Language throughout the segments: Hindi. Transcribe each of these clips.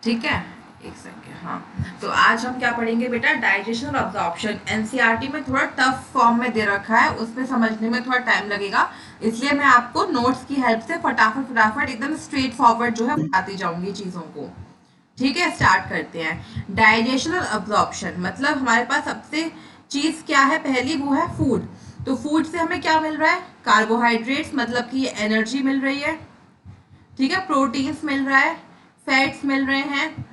ठीक है, एक सेकेंड। हाँ, तो आज हम क्या पढ़ेंगे बेटा, डाइजेशन और अब्जॉर्प्शन। एनसीईआरटी में थोड़ा टफ फॉर्म में दे रखा है, उसमें समझने में थोड़ा टाइम लगेगा, इसलिए मैं आपको नोट्स की हेल्प से फटाफट फटाफट एकदम स्ट्रेट फॉरवर्ड जो है बताती जाऊंगी चीजों को। ठीक है, स्टार्ट करते हैं। डाइजेशन और अब्जॉर्प्शन मतलब हमारे पास सबसे चीज क्या है, पहली वो है फूड। तो फूड से हमें क्या मिल रहा है, कार्बोहाइड्रेट्स मतलब कि एनर्जी मिल रही है, ठीक है, प्रोटीन्स मिल रहा है, फैट्स मिल रहे हैं,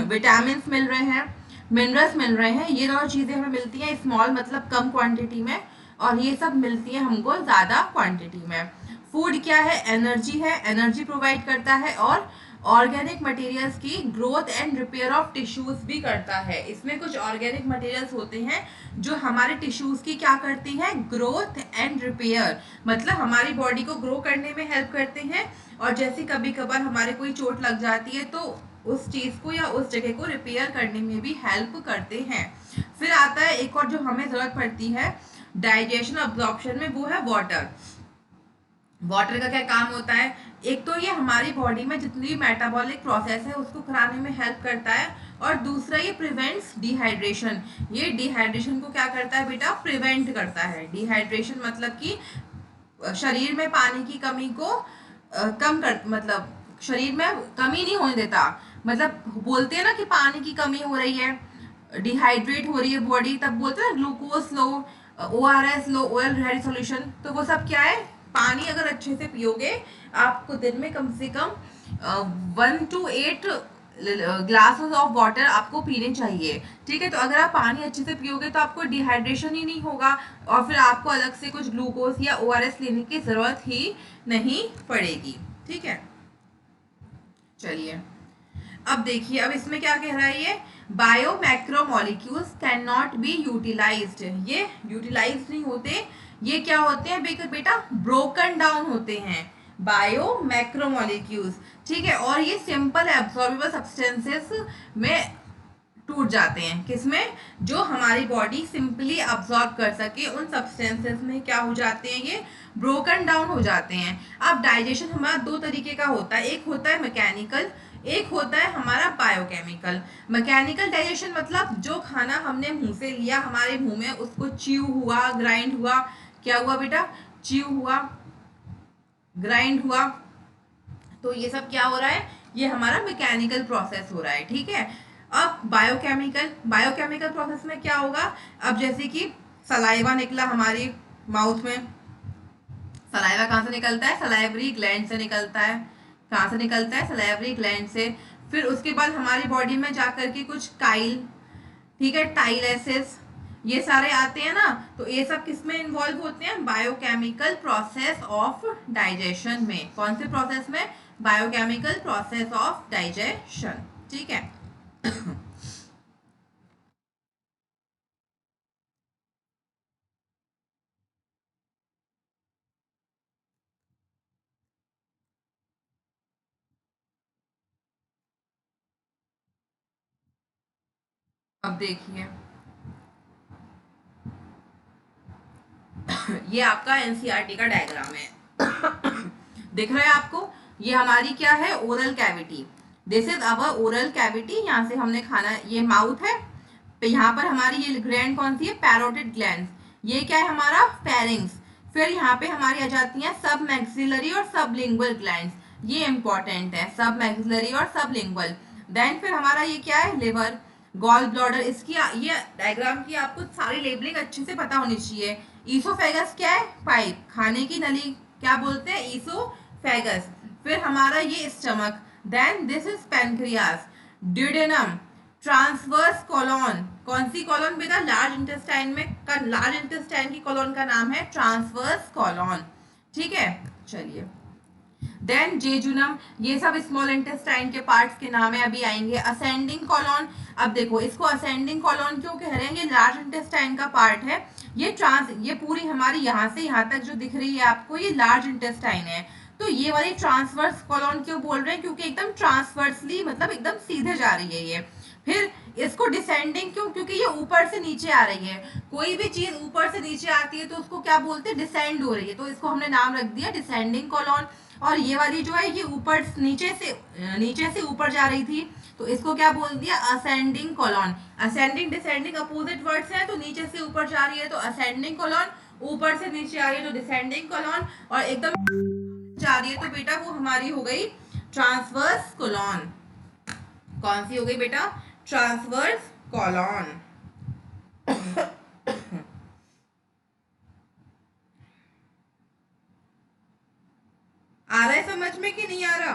विटामिन मिल रहे हैं, मिनरल्स मिल रहे हैं। ये दोनों चीजें हमें मिलती हैं स्मॉल मतलब कम क्वांटिटी में, और ये सब मिलती है हमको ज्यादा क्वांटिटी में। फूड क्या है, एनर्जी है, एनर्जी प्रोवाइड करता है, और ऑर्गेनिक मटेरियल्स की growth and repair of tissues भी करता है। इसमें कुछ ऑर्गेनिक मटेरियल्स होते हैं जो हमारे टिश्यूज की क्या करती हैं, ग्रोथ एंड रिपेयर, मतलब हमारी बॉडी को ग्रो करने में हेल्प करते हैं, और जैसे कभी कभार हमारे कोई चोट लग जाती है तो उस चीज को या उस जगह को रिपेयर करने में भी हेल्प करते हैं। फिर आता है एक और जो हमें जरूरत पड़ती है डाइजेशन अब्जॉर्प्शन में, वो है वाटर। वाटर का क्या काम होता है, एक तो ये हमारी बॉडी में जितनी भी मेटाबॉलिक प्रोसेस है उसको कराने में हेल्प करता है, और दूसरा ये प्रिवेंट्स डिहाइड्रेशन। ये डिहाइड्रेशन को क्या करता है बेटा, प्रिवेंट करता है। डिहाइड्रेशन मतलब कि शरीर में पानी की कमी को कम कर, मतलब शरीर में कमी नहीं होने देता। मतलब बोलते हैं ना कि पानी की कमी हो रही है, डिहाइड्रेट हो रही है बॉडी, तब बोलते हैं ग्लूकोज लो, ORS लो, ओएल रेडी सोल्यूशन। तो वो सब क्या है, पानी अगर अच्छे से पियोगे, आपको दिन में कम से कम 1 to 8 ग्लासेस ऑफ वाटर आपको पीने चाहिए। ठीक है, तो अगर आप पानी अच्छे से पियोगे तो आपको डिहाइड्रेशन ही नहीं होगा, और फिर आपको अलग से कुछ ग्लूकोज या ORS लेने की जरूरत ही नहीं पड़ेगी। ठीक है, चलिए अब देखिए, अब इसमें क्या कह रहा है, ये bio macromolecules can not be utilized. ये यूटिलाइज नहीं होते, ये क्या होते हैं बेटा, ब्रोकन डाउन होते हैं, बायो मैक्रोमोलिक्यूल्स। ठीक है, और ये सिंपल एब्सॉर्बेबल सब्सटेंसेस में टूट जाते हैं, किसमें, जो हमारी बॉडी सिंपली अब्सॉर्ब कर सके, उन सब्सटेंसेस में क्या हो जाते हैं, ये ब्रोकन डाउन हो जाते हैं। अब डाइजेशन हमारा दो तरीके का होता है, एक होता है मैकेनिकल, एक होता है हमारा बायोकेमिकल। मैकेनिकल डाइजेशन मतलब जो खाना हमने मुंह से लिया, हमारे मुंह में उसको च्यू हुआ, ग्राइंड हुआ, क्या हुआ बेटा, च्यू हुआ, ग्राइंड हुआ, तो ये सब क्या हो रहा है, ये हमारा मैकेनिकल प्रोसेस हो रहा है। ठीक है, अब बायोकेमिकल, बायोकेमिकल प्रोसेस में क्या होगा, अब जैसे कि सलाइवा निकला हमारी माउथ में, सलाइवा कहाँ से निकलता है, सलाइवरी ग्लैंड से निकलता है। कहाँ से निकलता है, सलाइवरी ग्लैंड से। फिर उसके बाद हमारी बॉडी में जाकर के कुछ काइल, ठीक है, टाइलेसिस, ये सारे आते हैं ना, तो ये सब किस में इन्वॉल्व होते हैं, बायोकेमिकल प्रोसेस ऑफ डाइजेशन में। कौन से प्रोसेस में, बायोकेमिकल प्रोसेस ऑफ डाइजेशन। ठीक है, अब देखिए ये आपका एनसीईआरटी का डायग्राम है, दिख रहा है आपको, ये हमारी क्या है, oral cavity. This is our oral cavity, यहाँ से हमने खाना, ये माउथ है, तो यहाँ पर हमारी ये ग्लैंड कौन सी है, पैरोटिड ग्लैंड। ये क्या है हमारा, फेरिंग्स। फिर यहाँ पे हमारी आ जाती हैं सब मैक्सिलरी और सबलिंगुअल ग्लैंड्स, ये इंपॉर्टेंट है, सब मैक्सिलरी और सबलिंगुअल। देन फिर हमारा ये क्या है, लिवर, गॉल ब्लॉडर। इसकी ये डायग्राम की आपको सारी लेबलिंग अच्छे से पता होनी चाहिए। ईसोफेगस क्या है, पाइप, खाने की नली, क्या बोलते हैं, ईसोफेगस। फिर हमारा ये stomach, then this is pancreas, duodenum, transverse colon. कौन सी कॉलोन बेटा, लार्ज इंटेस्टाइन में का, लार्ज इंटेस्टाइन की कॉलोन का नाम है ट्रांसवर्स कॉलोन। ठीक है, चलिए, देन जेजुनम, ये सब स्मॉल इंटेस्टाइन के पार्ट्स के नाम है, अभी आएंगे। असेंडिंग कॉलोन, अब देखो इसको असेंडिंग कॉलोन क्यों कह रहे हैं, ये लार्ज इंटेस्टाइन का पार्ट है। ये पूरी हमारी यहाँ से यहाँ तक जो दिख रही है आपको, ये लार्ज इंटेस्टाइन है। तो ये वाली ट्रांसवर्स कॉलोन क्यों बोल रहे हैं, क्योंकि एकदम ट्रांसवर्सली मतलब एकदम सीधे जा रही है ये। फिर इसको डिसेंडिंग क्यों, क्योंकि ये ऊपर से नीचे आ रही है। कोई भी चीज ऊपर से नीचे आती है तो उसको क्या बोलते हैं, डिसेंड हो रही है, तो इसको हमने नाम रख दिया डिसेंडिंग कॉलोन। और ये वाली जो है ये ऊपर नीचे से ऊपर जा रही थी, तो इसको क्या बोल दिया, ascending colon. Ascending descending opposite words हैं, तो नीचे से ऊपर जा रही है तो असेंडिंग कोलॉन, ऊपर से नीचे आ रही है तो डिसेंडिंग कोलॉन, और एकदम जा रही है तो बेटा वो हमारी हो गई ट्रांसवर्स कोलॉन। कौन सी हो गई बेटा, ट्रांसवर्स कोलॉन। आ रहा है समझ में कि नहीं आ रहा?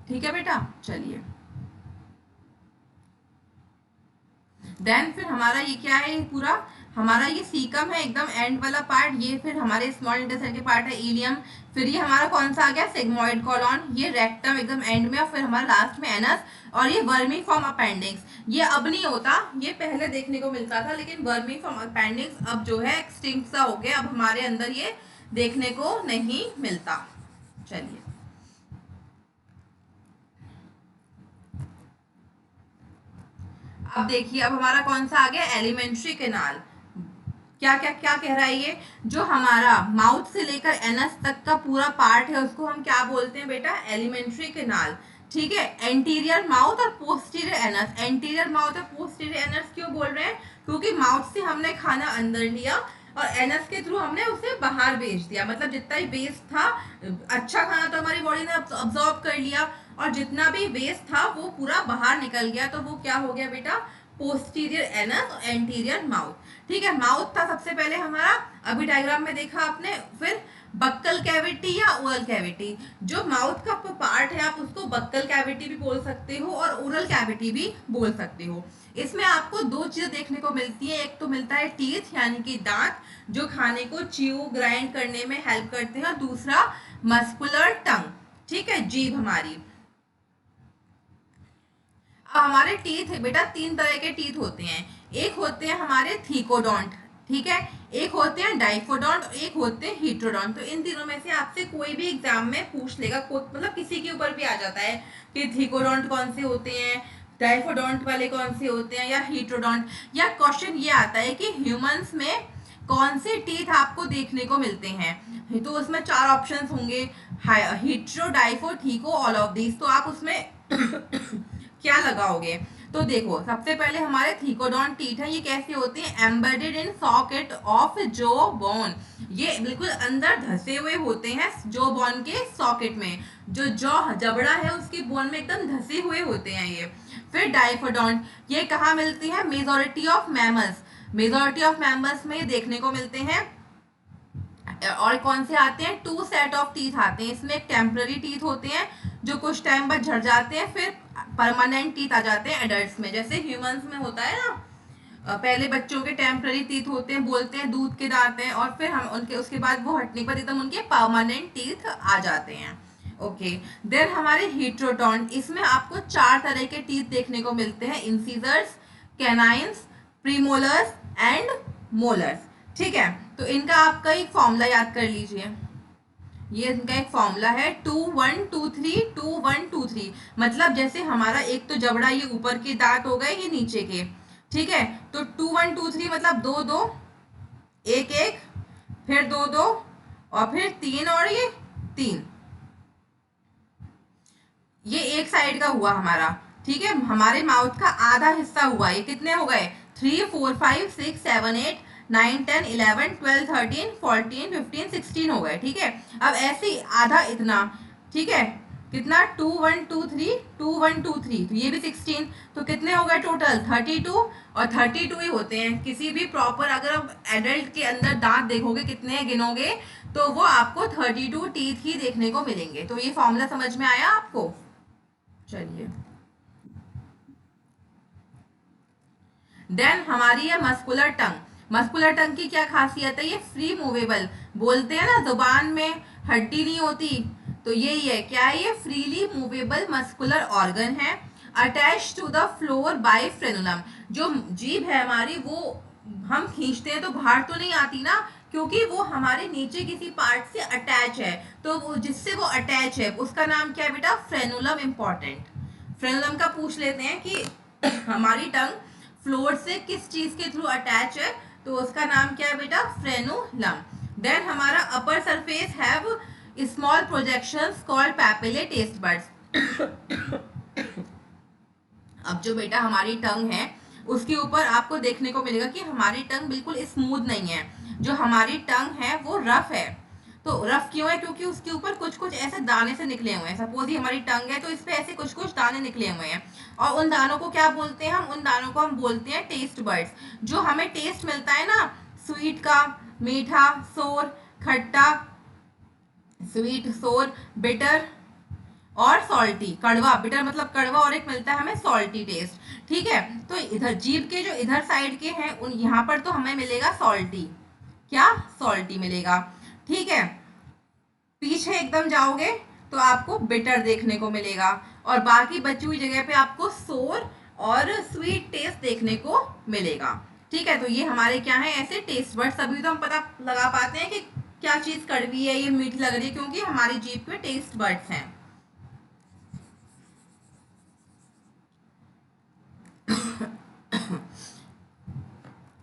ठीक है बेटा, चलिए। देन फिर हमारा ये क्या है, पूरा हमारा ये सीकम है एकदम एंड वाला पार्ट, ये फिर हमारे स्मॉल इंटेस्टाइन के पार्ट है इलियम, फिर ये हमारा कौन सा आ गया, सिग्मोइड कॉलॉन, ये रेक्टम एकदम एंड में, और फिर हमारा लास्ट में एनस, और ये वर्मीफॉर्म अपेंडिक्स। ये अब नहीं होता, ये पहले देखने को मिलता था, लेकिन वर्मीफॉर्म अपेंडिक्स अब जो है एक्सटिंक्ट सा हो गया, अब हमारे अंदर ये देखने को नहीं मिलता। चलिए, अब देखिए, अब हमारा कौन सा आ गया, एलिमेंट्री कैनाल। क्या क्या क्या कह रहा है ये, जो हमारा माउथ से लेकर एनस तक का पूरा पार्ट है उसको हम क्या बोलते हैं बेटा, एलिमेंट्री कैनाल। ठीक है, एंटीरियर माउथ और पोस्टीरियर एनस। एंटीरियर माउथ और पोस्टीरियर एनस क्यों बोल रहे हैं, क्योंकि माउथ से हमने खाना अंदर लिया और एनस के थ्रू हमने उसे बाहर भेज दिया, मतलब जितना ही वेस्ट था, अच्छा खाना तो हमारी बॉडी ने अब्सॉर्ब कर लिया, और जितना भी वेस्ट था वो पूरा बाहर निकल गया, तो वो क्या हो गया बेटा, पोस्टीरियर एनस और एंटीरियर माउथ। ठीक है, माउथ था सबसे पहले हमारा, अभी डायग्राम में देखा आपने, फिर बक्कल कैविटी या ओरल कैविटी। जो माउथ का पार्ट है आप उसको बक्कल कैविटी भी बोल सकते हो और ओरल कैविटी भी बोल सकते हो। इसमें आपको दो चीजें देखने को मिलती है, एक तो मिलता है टीथ यानी कि दांत, जो खाने को च्यू ग्राइंड करने में हेल्प करते हैं, और दूसरा मस्कुलर टंग, ठीक है, जीभ हमारी। हमारे टीथ है बेटा, तीन तरह के टीथ होते हैं, एक होते हैं हमारे थीकोडोंट, ठीक है, एक होते हैं डाइफोडोंट और एक होते हैं हीट्रोडोंट। तो इन तीनों में से आपसे कोई भी एग्जाम में पूछ लेगा, मतलब किसी के ऊपर भी आ जाता है कि थीकोडोंट कौन से होते हैं, डाइफोडोंट वाले कौन से होते हैं, या हीट्रोडोंट, या क्वेश्चन ये आता है कि ह्यूमंस में कौन से टीथ आपको देखने को मिलते हैं, तो उसमें चार ऑप्शंस होंगे, हीट्रो, डाइफो, थीको, ऑल ऑफ दीज। तो आप उसमें क्या लगाओगे, तो देखो सबसे पहले हमारे थीकोडोंट टीथ है, ये कैसे होते हैं, एम्बेडेड इन सॉकेट ऑफ जो बोन, ये बिल्कुल अंदर धसे हुए होते हैं जो बोन के सॉकेट में, जो जबड़ा है उसकी बोन में एकदम धसे हुए होते हैं ये। फिर डाइफोडोंट, ये कहाँ मिलती है, majority of mammals, majority of mammals में देखने को मिलते हैं। और कौन से आते हैं, टू सेट ऑफ टीथ आते हैं, इसमें एक टेम्पररी टीथ होते हैं जो कुछ टाइम बाद झड़ जाते हैं, फिर परमानेंट टीथ आ जाते हैं एडल्ट्स में, जैसे ह्यूमंस में होता है ना, पहले बच्चों के टेम्पररी टीथ होते हैं, बोलते हैं दूध के दांत हैं, और फिर हम उनके उसके बाद वो हटने के बाद एकदम उनके परमानेंट टीथ आ जाते हैं। ओके, देन हमारे हीट्रोडोंट, इसमें आपको चार तरह के टीथ देखने को मिलते हैं, incisors, canines, premolars and molars. ठीक है, तो इनका आपका एक फॉर्मूला याद कर लीजिए, ये इनका एक फॉर्मूला है 2123 2123, मतलब जैसे हमारा एक तो जबड़ा ये ऊपर के दांत हो गए, ये नीचे के, ठीक है, तो 2123 मतलब दो दो, एक एक, फिर दो दो, और फिर तीन, और ये तीन, ये एक साइड का हुआ हमारा, ठीक है, हमारे माउथ का आधा हिस्सा हुआ, ये कितने हो गए, 3 4 5 6 7 8 9 10 11 12 13 14 15 16 हो गए। ठीक है, अब ऐसे ही आधा इतना, ठीक है, कितना 2 1 2 3 2 1 2 3, तो ये भी 16, तो कितने हो गए टोटल 32, और 32 ही होते हैं। किसी भी प्रॉपर अगर आप एडल्ट के अंदर दांत देखोगे कितने गिनोगे तो वो आपको 32 टीथ ही देखने को मिलेंगे। तो ये फॉर्मूला समझ में आया आपको? चलिए, देन हमारी है मस्कुलर टंग। मस्कुलर टंग की क्या खासियत है, ये फ्री मूवेबल, बोलते हैं ना जुबान में हड्डी नहीं होती, तो यही है, क्या है ये, फ्रीली मूवेबल मस्कुलर ऑर्गन है, attach to the floor by frenulum. जो जीभ है हमारी वो हम खींचते हैं तो बाहर तो नहीं आती ना, क्योंकि वो हमारे नीचे किसी पार्ट से अटैच है, तो वो जिससे वो अटैच है उसका नाम क्या है बेटा, फ्रेनुलम। इंपॉर्टेंट, फ्रेनुलम का पूछ लेते हैं कि हमारी टंग फ्लोर से किस चीज के थ्रू अटैच है, तो उसका नाम क्या है बेटा, फ्रेनुलम। देन हमारा upper surface have small projections called papillae taste buds. अब जो बेटा हमारी टंग है उसके ऊपर आपको देखने को मिलेगा कि हमारी टंग बिल्कुल स्मूथ नहीं है, जो हमारी टंग है वो रफ है। तो रफ क्यों है, क्योंकि उसके ऊपर कुछ कुछ ऐसे दाने से निकले हुए हैं। सपोज ही हमारी टंग है तो इस पे ऐसे कुछ कुछ दाने निकले हुए हैं, और उन दानों को क्या बोलते हैं हम, उन दानों को हम बोलते हैं टेस्ट बड्स। जो हमें टेस्ट मिलता है ना स्वीट का, मीठा, सोर, खट्टा, स्वीट, सोर, बिटर और सॉल्टी, कड़वा, बिटर मतलब कड़वा, और एक मिलता है हमें सॉल्टी टेस्ट। ठीक है, तो इधर जीभ के जो इधर साइड के हैं उन यहाँ पर तो हमें मिलेगा सॉल्टी, क्या, सॉल्टी मिलेगा। ठीक है, पीछे एकदम जाओगे तो आपको बिटर देखने को मिलेगा, और बाकी बची हुई जगह पे आपको सोर और स्वीट टेस्ट देखने को मिलेगा। ठीक है, तो ये हमारे क्या है, ऐसे टेस्ट बड्स। तभी तो हम पता लगा पाते हैं कि क्या चीज कड़वी है, ये मीठी लग रही है, क्योंकि हमारी जीभ में टेस्ट बड्स हैं।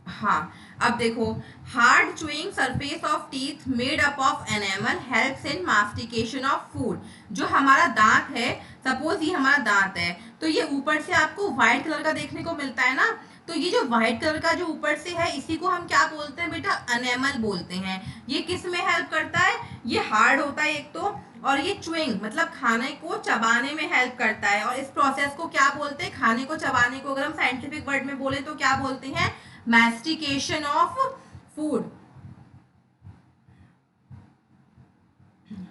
हाँ, अब देखो, hard chewing surface of teeth made up of enamel helps in mastication of food. जो हमारा दांत है, सपोज ये हमारा दांत है, तो ये ऊपर से आपको व्हाइट कलर का देखने को मिलता है ना, तो ये जो व्हाइट कलर का जो ऊपर से है इसी को हम क्या बोलते हैं बेटा, एनेमल बोलते हैं। ये किस में हेल्प करता है, ये हार्ड होता है एक तो, और ये च्युइंग मतलब खाने को चबाने में हेल्प करता है। और इस प्रोसेस को क्या बोलते हैं, खाने को चबाने को अगर हम साइंटिफिक वर्ड में बोले तो क्या बोलते हैं, मैस्टिकेशन ऑफ फूड।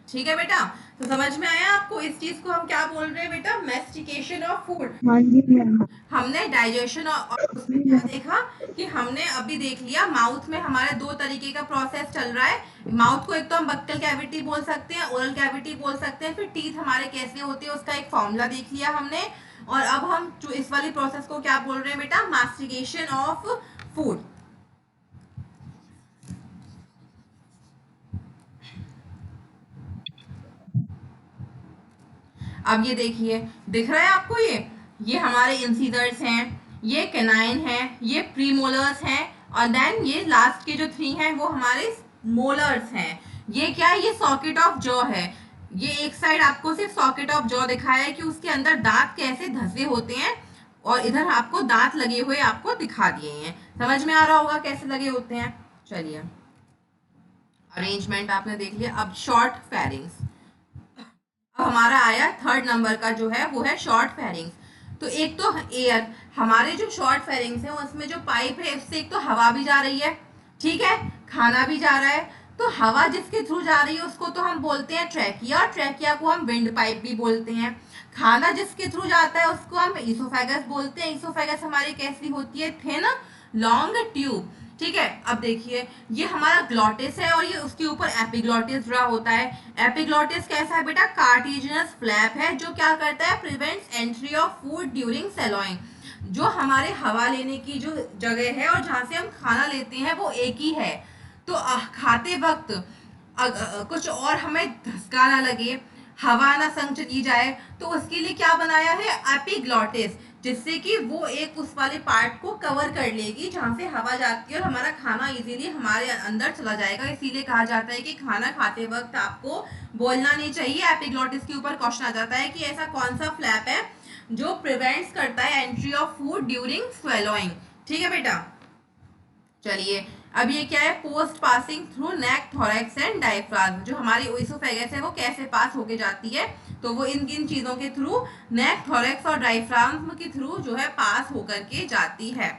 ठीक है बेटा, तो समझ में आया आपको इस चीज को हम क्या बोल रहे हैं बेटा, मैस्टिकेशन ऑफ फूड। हाँ जी मैम। हमने डाइजेशन और उसमें क्या देखा कि हमने अभी देख लिया माउथ में हमारे दो तरीके का प्रोसेस चल रहा है। माउथ को एक तो हम बक्कल कैविटी बोल सकते हैं, ओरल कैविटी बोल सकते हैं, फिर टीथ हमारे कैसे होते हैं उसका एक फॉर्मूला देख लिया हमने। और अब हम जो इस वाली प्रोसेस को क्या बोल रहे हैं बेटा, मास्टिकेशन ऑफ फूड। अब ये देखिए, दिख रहा है आपको, ये हमारे इंसीजर्स हैं, ये कैनाइन हैं, ये प्रीमोलर्स हैं, और देन ये लास्ट के जो 3 हैं वो हमारे मोलर्स हैं। ये क्या है, ये सॉकेट ऑफ जॉ है। ये एक साइड आपको सिर्फ सॉकेट ऑफ जॉ दिखाया है कि उसके अंदर दांत कैसे धंसे होते हैं, और इधर आपको दांत लगे हुए आपको दिखा दिए हैं। समझ में आ रहा होगा कैसे लगे होते हैं। चलिए, अरेंजमेंट आपने देख लिया। अब शॉर्ट फेरिंग्स, अब हमारा आया 3rd नंबर का जो है वो है शॉर्ट फेरिंग्स। तो एक तो एयर, हमारे जो शॉर्ट फेरिंग्स है उसमें जो पाइप है इससे एक तो हवा भी जा रही है, ठीक है, खाना भी जा रहा है। तो हवा जिसके थ्रू जा रही है उसको तो हम बोलते हैं ट्रैकिया, ट्रैकिया को हम विंड पाइप भी बोलते हैं। खाना जिसके थ्रू जाता है उसको हम ईसोफेगस बोलते हैं। ईसोफेगस हमारी कैसी होती है, थिन लॉन्ग ट्यूब। ठीक है, अब देखिए, ये हमारा ग्लॉटिस है और ये उसके ऊपर एपिग्लॉटिस जुड़ा होता है। एपिग्लॉटिस कैसा है बेटा, कार्टिजिनस फ्लैप है जो क्या करता है, prevents entry of food during swallowing. जो हमारे हवा लेने की जो जगह है और जहाँ से हम खाना लेते हैं वो एक ही है। तो खाते वक्त कुछ और हमें धसका ना लगे, हवा ना संग चली जाए, तो उसके लिए क्या बनाया है, एपिग्लॉटिस, जिससे कि वो एक उस वाले पार्ट को कवर कर लेगी जहाँ से हवा जाती है और हमारा खाना इजीली हमारे अंदर चला जाएगा। इसीलिए कहा जाता है कि खाना खाते वक्त आपको बोलना नहीं चाहिए। एपिग्लॉटिस के ऊपर क्वेश्चन आ जाता है कि ऐसा कौन सा फ्लैप है जो प्रिवेंट्स करता है entry of food during swallowing. ठीक है बेटा, चलिए, अब ये क्या है, post passing through neck, thorax and diaphragm. जो हमारी ओइसोफेगस है वो कैसे पास होके जाती है, तो वो इन किन चीजों के थ्रू, नेक, थोरैक्स और डायफ्राम के थ्रू जो है पास होकर के जाती है।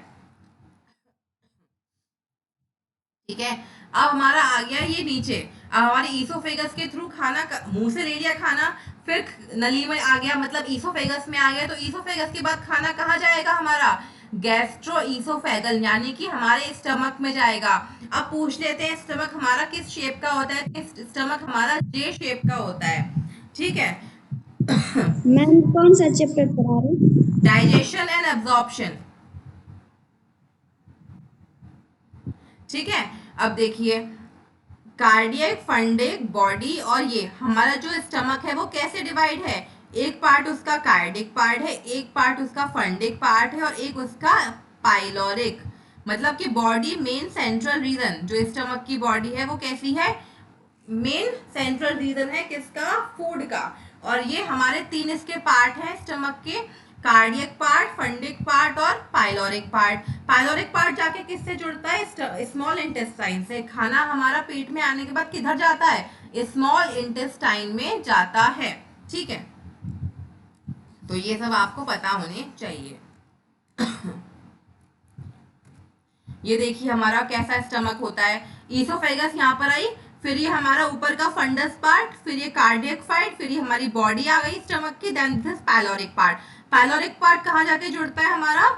ठीक है, अब हमारा आ गया ये नीचे, अब हमारे ईसोफेगस के थ्रू खाना मुंह से ले लिया खाना, फिर नली में आ गया, मतलब ईसोफेगस में आ गया, तो ईसोफेगस के बाद खाना कहाँ जाएगा हमारा, गैस्ट्रो ईसोफेगल, यानी कि हमारे स्टमक में जाएगा। अब पूछ लेते हैं स्टमक हमारा किस शेप का होता है, स्टमक हमारा जे शेप का होता है। ठीक है, मैम कौन सा चैप्टर पढ़ा रहे, डाइजेशन एंड एब्जॉर्प्शन। ठीक है, अब देखिए, कार्डियक, फंडिक, बॉडी, और ये हमारा जो स्टमक है वो कैसे डिवाइड है, एक पार्ट उसका कार्डिक पार्ट है, एक पार्ट उसका फंडिक पार्ट है, और एक उसका पाइलोरिक मतलब कि बॉडी मेन सेंट्रल रीजन, जो स्टमक की बॉडी है वो कैसी है, मेन सेंट्रल रीजन है किसका, फूड का। और ये हमारे तीन इसके पार्ट हैं स्टमक के, कार्डियक पार्ट, फंडिक पार्ट और पाइलोरिक पार्ट। पाइलोरिक पार्ट जाके किससे जुड़ता है, स्मॉल इंटेस्टाइन से। खाना हमारा पेट में आने के बाद किधर जाता है, स्मॉल इंटेस्टाइन में जाता है। ठीक है, तो ये सब आपको पता होने चाहिए। ये देखिए हमारा कैसा स्टमक होता है, ईसोफेगस यहाँ पर आई, फिर ये हमारा ऊपर का फंडस पार्ट, फिर ये कार्डियक पार्ट, फिर ये हमारी बॉडी आ गई स्टमक की, then this pyloric part. Pyloric part कहाँ जाके जुड़ता है हमारा,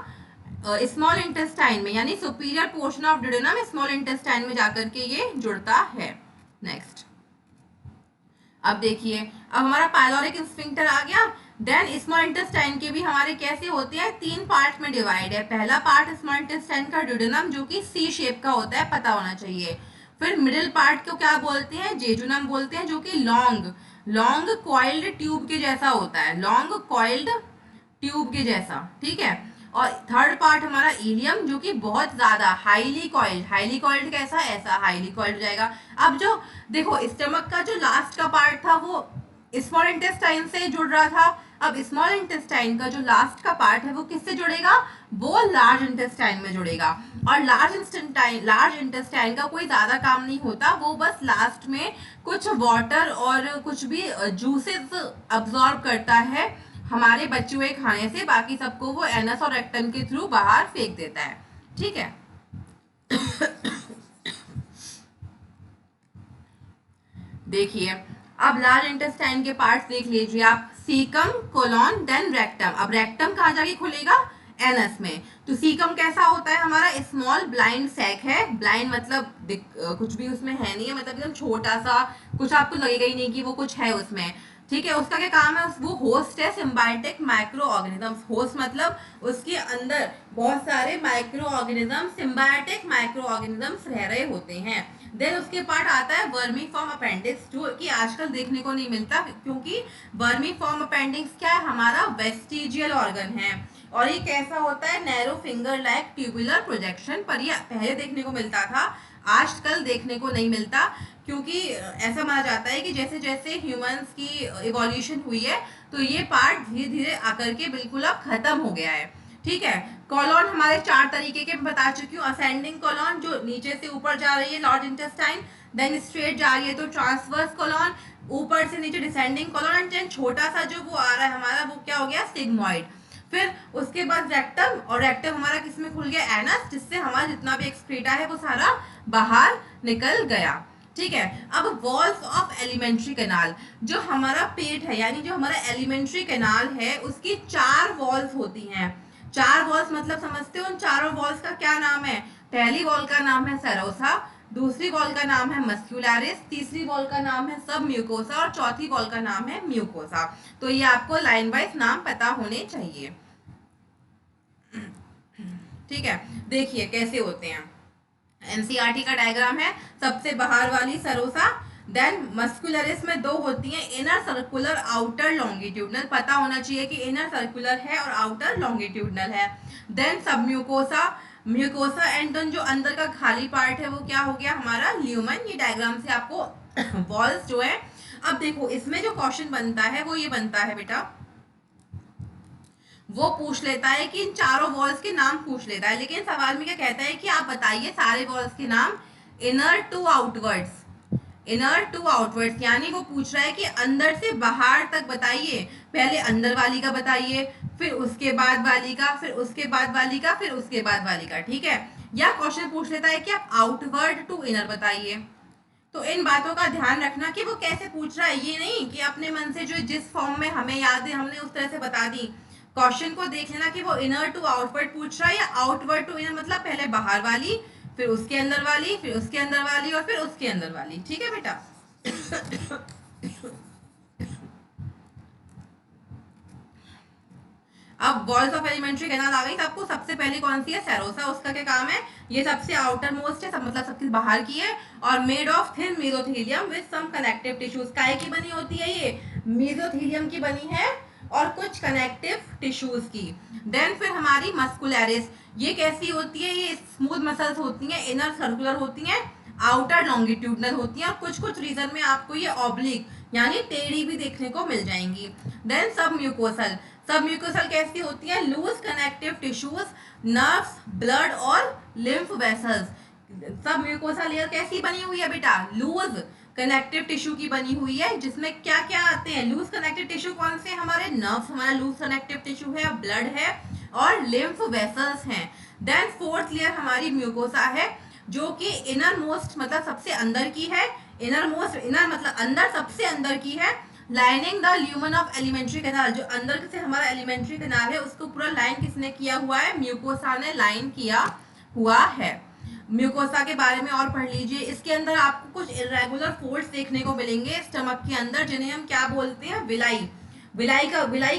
स्मॉल इंटेस्टाइन में, यानी superior portion of duodenum small intestine में जाकर के ये जुड़ता है। नेक्स्ट, अब देखिए, अब हमारा पाइलोरिक स्फिंक्टर आ गया। देन स्मॉल इंटेस्टाइन के भी हमारे कैसे होते हैं, तीन पार्ट में डिवाइड है। पहला पार्ट स्मॉल इंटेस्टाइन का ड्यूडेनम, जो कि सी शेप का होता है, पता होना चाहिए। फिर मिडिल पार्ट को क्या बोलते हैं, जेजुनम बोलते हैं, जो कि लॉन्ग कॉइल्ड ट्यूब के जैसा होता है, लॉन्ग कॉइल्ड ट्यूब के जैसा। ठीक है, और थर्ड पार्ट हमारा इलियम, जो कि बहुत ज्यादा हाईली कॉइल्ड कैसा, ऐसा हाईली कॉइल्ड जाएगा। अब जो देखो स्टमक का जो लास्ट का पार्ट था वो स्मॉल इंटेस्टाइन से जुड़ रहा था, अब स्मॉल इंटेस्टाइन का जो लास्ट का पार्ट है वो किससे जुड़ेगा, वो लार्ज इंटेस्टाइन में जुड़ेगा। और लार्ज इंटेस्टाइन का कोई ज्यादा काम नहीं होता, वो बस लास्ट में कुछ वाटर और कुछ भी जूसेस अब्सॉर्ब करता है हमारे बचे हुए खाने से, बाकी सबको वो एनस और रेक्टम के थ्रू बाहर फेंक देता है। ठीक है, देखिए अब लार्ज इंटेस्टाइन के पार्ट्स देख लीजिए आप, सीकम, कोलॉन, देन रेक्टम। अब रेक्टम कहाँ जाके खुलेगा, एनस में। तो सीकम कैसा होता है हमारा, स्मॉल ब्लाइंड सैक है, ब्लाइंड मतलब कुछ भी उसमें है नहीं है, मतलब एकदम छोटा सा, कुछ आपको लगेगा ही नहीं कि वो कुछ है उसमें। ठीक है, उसका क्या काम है, वो होस्ट है सिम्बायोटिक माइक्रो ऑर्गेनिजम्स। होस्ट मतलब उसके अंदर बहुत सारे micro organism, symbiotic micro organisms रह रहे होते हैं। देन उसके पार्ट आता है वर्मी फॉर्म अपेंडिक्स, जो कि आजकल देखने को नहीं मिलता, क्योंकि वर्मी फॉर्म अपेंडिक्स क्या है, हमारा वेस्टिजियल ऑर्गन है। और ये कैसा होता है, narrow finger like tubular projection, पर ये पहले देखने को मिलता था, आजकल देखने को नहीं मिलता, क्योंकि ऐसा माना जाता है कि जैसे जैसे ह्यूमंस की इवोल्यूशन हुई है, तो ये पार्ट धीरे धीरे आकर के बिल्कुल अब खत्म हो गया है। ठीक है, कॉलॉन हमारे चार तरीके के बता चुकी हूँ। असेंडिंग कॉलॉन, जो नीचे से ऊपर जा रही है लार्ज इंटेस्टाइन, देन स्ट्रेट जा रही है तो ट्रांसवर्स कॉलॉन, ऊपर से नीचे डिसेंडिंग कॉलॉन, एंड छोटा सा जो वो आ रहा है हमारा, वो क्या हो गया, सिग्मॉइड। फिर उसके बाद रेक्टम, और रेक्टम हमारा किसमें खुल गया, एनस, जिससे हमारा जितना भी एक्सक्रीटा है वो सारा बाहर निकल गया। ठीक है, अब वॉल्स ऑफ एलिमेंट्री कैनाल, जो हमारा पेट है, यानी जो हमारा एलिमेंट्री कैनाल है, उसकी 4 वॉल्स होती हैं। 4 वॉल्स मतलब समझते हो, उन चारों वॉल्स का क्या नाम है, पहली वॉल का नाम है सेरोसा, दूसरी वॉल का नाम है मस्क्यूलरिस, तीसरी वॉल का नाम है सब म्यूकोसा, और चौथी वॉल का नाम है म्यूकोसा। तो ये आपको लाइन वाइज नाम पता होने चाहिए। ठीक है, देखिए कैसे होते हैं, एनसीईआरटी का डायग्राम है, सबसे बाहर वाली सरोसा, देन मस्कुलरिस में 2 होती हैं, इनर सर्कुलर, आउटर लॉन्गिट्यूडनल, पता होना चाहिए कि इनर सर्कुलर है और आउटर लॉन्गिट्यूडनल है। देन सब म्यूकोसा एंड देन जो अंदर का खाली पार्ट है वो क्या हो गया हमारा, ल्यूमन। ये डायग्राम से आपको वॉल्स जो है, अब देखो इसमें जो क्वेश्चन बनता है वो ये बनता है बेटा, वो पूछ लेता है कि इन चारों वॉल्स के नाम पूछ लेता है, लेकिन सवाल में क्या कहता है कि आप बताइए सारे वॉल्स के नाम, inner to outwards, inner to outwards, यानी वो पूछ रहा है कि अंदर से बाहर तक बताइए, पहले अंदर वाली का बताइए, फिर उसके बाद वाली का, फिर उसके बाद वाली का, फिर उसके बाद वाली का। ठीक है, या क्वेश्चन पूछ लेता है कि आप आउटवर्ड टू इनर बताइए। तो इन बातों का ध्यान रखना कि वो कैसे पूछ रहा है, ये नहीं कि अपने मन से जो जिस फॉर्म में हमें याद है हमने उस तरह से बता दी। क्वेश्चन को देख लेना कि वो इनर टू आउटवर्ड पूछ रहा है या आउटवर्ड टू इनर, मतलब पहले बाहर वाली, फिर उसके अंदर वाली, फिर उसके अंदर वाली, और फिर उसके अंदर वाली। ठीक है बेटा, अब वॉल्स ऑफ एलिमेंट्री कैनाल आ गई, तो आपको सबसे पहले कौन सी है, सेरोसा, उसका क्या काम है, ये सबसे आउटर मोस्ट है, सब मतलब सबसे बाहर की है, और made of thin mesothelium with some connective tissues. काय की बनी होती है ये, मेसोथेलियम की बनी है, और कुछ कनेक्टिव टिश्यूज की। देन फिर हमारी मस्कुलरिस, ये कैसी होती है, ये स्मूथ मसल्स होती हैं, इनर सर्कुलर होती हैं, आउटर लॉन्गिट्यूडनल होती हैं, और कुछ कुछ रीजन में आपको ये ऑब्लिक यानी टेढ़ी भी देखने को मिल जाएंगी। देन सब म्यूकोसल, सब म्यूकोसल कैसी होती है, loose connective tissues, nerves, blood और लिम्फ वेसल्स। सब म्यूकोसा लेयर कैसी बनी हुई है बेटा, लूज कनेक्टिव टिश्यू की बनी हुई है, जिसमें क्या क्या आते हैं, लूज कनेक्टिव टिश्यू कौन से, हमारे नर्व्स हमारा लूज कनेक्टिव टिश्यू है, ब्लड है और लिम्फ वेसल्स हैं। देन फोर्थ लेयर हमारी म्यूकोसा है, जो कि इनर मोस्ट मतलब सबसे अंदर की है, इनर मोस्ट, इनर मतलब अंदर, सबसे अंदर की है, lining the lumen of alimentary canal, जो अंदर से हमारा एलिमेंट्री कैनाल है उसको पूरा लाइन किसने किया हुआ है, म्यूकोसा ने लाइन किया हुआ है। म्यूकोसा के बारे में और पढ़ लीजिए। इसके अंदर आपको कुछ इरेगुलर फोल्ड्स देखने को मिलेंगे स्टमक के अंदर, जिन्हें हम क्या बोलते हैं, विलाई। विलाई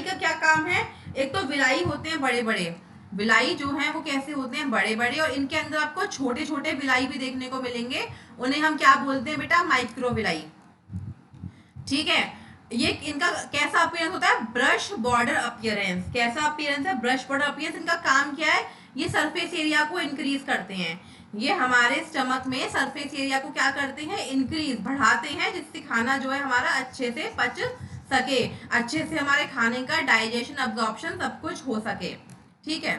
का क्या काम है, एक तो विलाई होते हैं बड़े बड़े, विलाई जो हैं वो कैसे होते हैं, बड़े बड़े, और इनके अंदर आपको छोटे छोटे विलाई भी देखने को मिलेंगे, उन्हें हम क्या बोलते हैं बेटा, माइक्रो विलाई। ठीक है, ये इनका कैसा अपीयरेंस होता है, ब्रश बॉर्डर अपीयरेंस। कैसा अपीयरेंस है, ब्रश बॉर्डर अपीयरेंस। इनका काम क्या है, ये सरफेस एरिया को इंक्रीज करते हैं, ये हमारे स्टमक में सरफेस एरिया को क्या करते हैं, इंक्रीज, बढ़ाते हैं, जिससे खाना जो है हमारा अच्छे से पच सके, अच्छे से हमारे खाने का डाइजेशन, अब्जॉर्प्शन सब कुछ हो सके। ठीक है,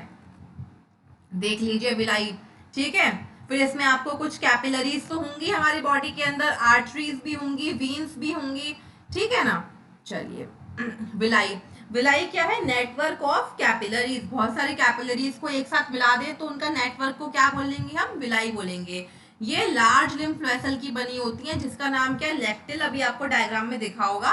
देख लीजिए विलाई। ठीक है, फिर इसमें आपको कुछ कैपिलरीज तो होंगी हमारी बॉडी के अंदर, आर्टरीज भी होंगी, वीन्स भी होंगी। ठीक है ना, चलिए विलाई। विलाई क्या है, नेटवर्क ऑफ कैपिलरीज, बहुत सारी कैपिलरीज को एक साथ मिला दें तो उनका नेटवर्क को क्या बोलेंगे हम, विलाई बोलेंगे। ये लार्ज लिम्फ वेसल की बनी होती है, जिसका नाम क्या है, लैक्टिल। अभी आपको डायग्राम में देखा होगा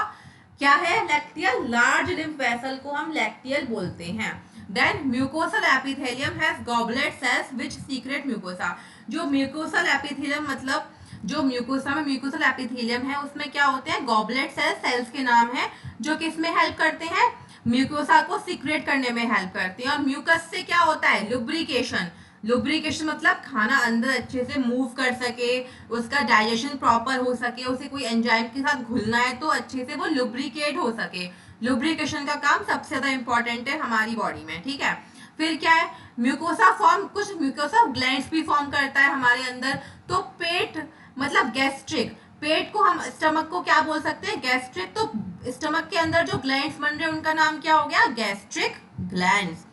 क्या है, लैक्टियल, लार्ज लिम्फ वेसल को हम लैक्टियल बोलते हैं। Then mucosal epithelium has goblet cells which secrete mucosa. जो म्यूकोसल एपिथेलियम मतलब जो म्यूकोसा में म्यूकोसल एपिथेलियम है उसमें क्या होते हैं, गॉबलेट सेल्स, सेल्स के नाम है, जो किस में हेल्प करते हैं, म्यूकोसा को सीक्रेट करने में हेल्प करते हैं। और म्यूकस से क्या होता है, लुब्रिकेशन। लुब्रिकेशन मतलब खाना अंदर अच्छे से मूव कर सके, उसका डाइजेशन प्रॉपर हो सके, उसे कोई एंजाइम के साथ घुलना है तो अच्छे से वो लुब्रिकेट हो सके। लुब्रिकेशन का काम सबसे ज्यादा इंपॉर्टेंट है हमारी बॉडी में। ठीक है, फिर क्या है, म्यूकोसा फॉर्म, कुछ म्यूकोसा ग्लैंड्स भी फॉर्म करता है हमारे अंदर। तो पेट मतलब गैस्ट्रिक, पेट को हम, स्टमक को क्या बोल सकते हैं, गैस्ट्रिक। तो स्टमक के अंदर जो ग्लैंड्स बन रहे हैं उनका नाम क्या हो गया, गैस्ट्रिक ग्लैंड्स।